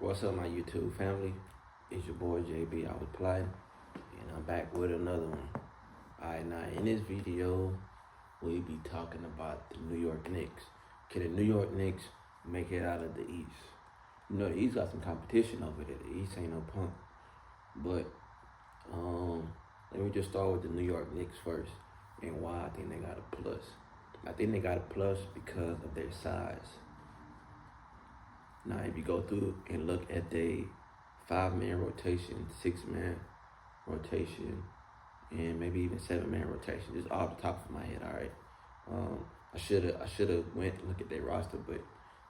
What's up, my YouTube family? It's your boy JB. I was playing, and I'm back with another one. Alright, now in this video, we'll be talking about the New York Knicks. Can the New York Knicks make it out of the East? You know, the East got some competition over there. The East ain't no punk. But let me just start with the New York Knicks first, and why I think they got a plus. I think they got a plus because of their size. Now, if you go through and look at the 5-man rotation, 6-man rotation, and maybe even 7-man rotation, just off the top of my head, all right. I should have went and look at their roster, but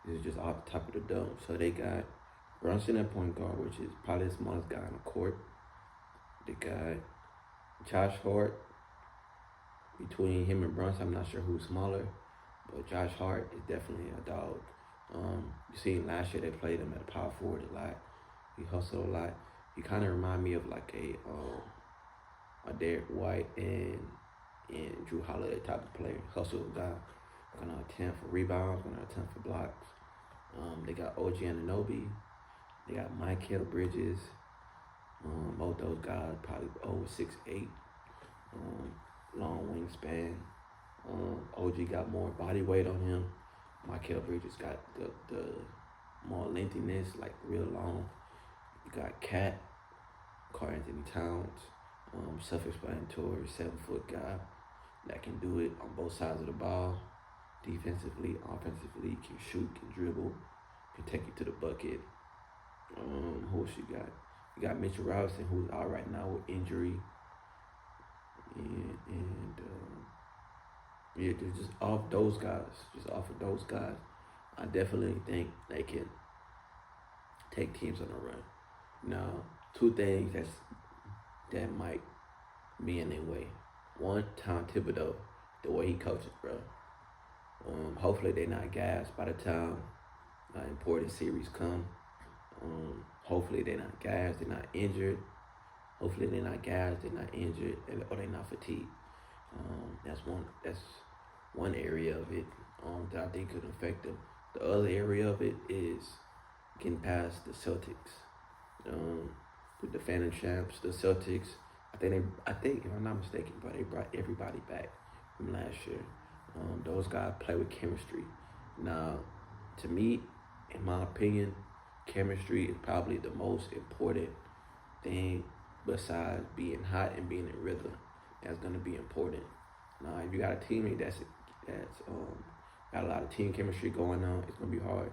this is just off the top of the dome. So they got Brunson at point guard, which is probably the smallest guy on the court. They got Josh Hart. Between him and Brunson, I'm not sure who's smaller, but Josh Hart is definitely a dog. You seen last year they played him at a power forward a lot. He hustled a lot. He kind of remind me of like a Derek White and Drew Holiday type of player. Hustle guy, gonna attempt for rebounds, gonna attempt for blocks. They got OG Anunoby. They got Michael Bridges. Both those guys probably over 6'8". Long wingspan. OG got more body weight on him. Michael Bridges got the more lengthiness, like real long. You got Cat, Karl Anthony Towns, self-explanatory, 7-foot guy that can do it on both sides of the ball. Defensively, offensively, can shoot, can dribble, can take you to the bucket. Who else you got? You got Mitchell Robinson, who's out right now with injury. Yeah, just off those guys, I definitely think they can take teams on a run. Now, two things that might be in their way. One, Tom Thibodeau, the way he coaches, bro. Hopefully they're not gassed by the time important series come. Hopefully they're not gassed, they're not injured. Hopefully they're not gassed, they're not injured, or they're not fatigued. That's one area of it that I think could affect them. The other area of it is getting past the Celtics. The defending champs, the Celtics. I think if I'm not mistaken, but they brought everybody back from last year. Those guys play with chemistry. Now, to me, in my opinion, chemistry is probably the most important thing besides being hot and being in rhythm. That's gonna be important. Now, if you got a teammate that's got a lot of team chemistry going on, it's gonna be hard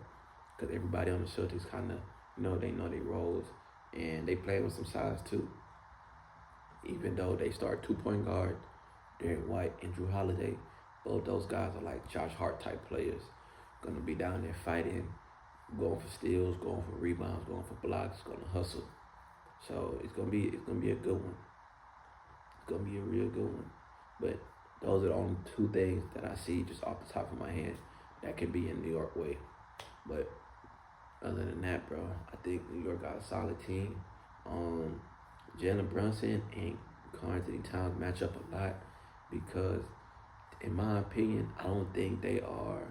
because everybody on the Celtics kind of know their roles, and they play with some size too. Even though they start 2-point guard, Derek White and Drew Holiday, both those guys are like Josh Hart type players, gonna be down there fighting, going for steals, going for rebounds, going for blocks, gonna hustle. So it's gonna be a good one. It's gonna be a real good one. But those are the only two things that I see just off the top of my head that could be in New York way. But other than that, bro, I think New York got a solid team. Jalen Brunson and Karl Anthony Towns match up a lot because, in my opinion, I don't think they are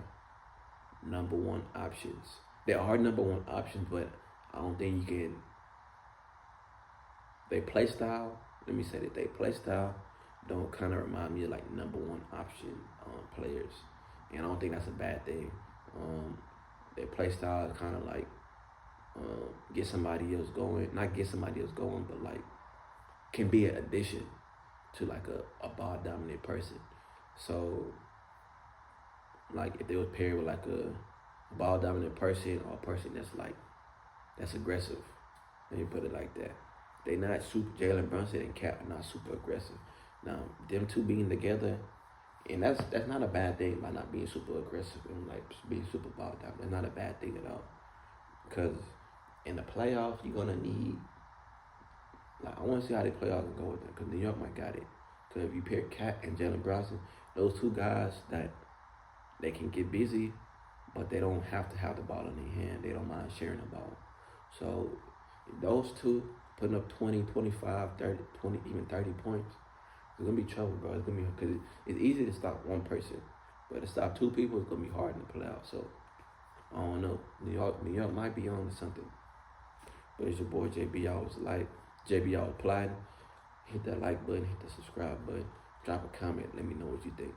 number one options. They are number one options, but I don't think you can. They play style. Let me say that they play style don't kind of remind me of like number one option players, and I don't think that's a bad thing. Their play style is kind of like get somebody else going, not get somebody else going, but like can be an addition to like a ball dominant person. So like if they was paired with like a ball dominant person or a person that's aggressive, let me put it like that. They not super. Jalen Brunson and Cat are not super aggressive. Now, them two being together, and that's not a bad thing by not being super aggressive and like being super ball down. That's not a bad thing at all. Because in the playoffs, you're gonna need. Like, I want to see how the playoffs can go with them. Because New York might got it. Because if you pair Cat and Jalen Brunson, those two guys that they can get busy, but they don't have to have the ball in their hand. They don't mind sharing the ball. So those two putting up 20, 25, 30, 20, even 30 points, it's going to be trouble, bro. It's going to be, because it's easy to stop one person, but to stop two people, it's going to be hard in the playoffs. So, I don't know. New York might be on to something. But it's your boy JB. Always like JB. Always plotting. Hit that like button. Hit the subscribe button. Drop a comment. Let me know what you think.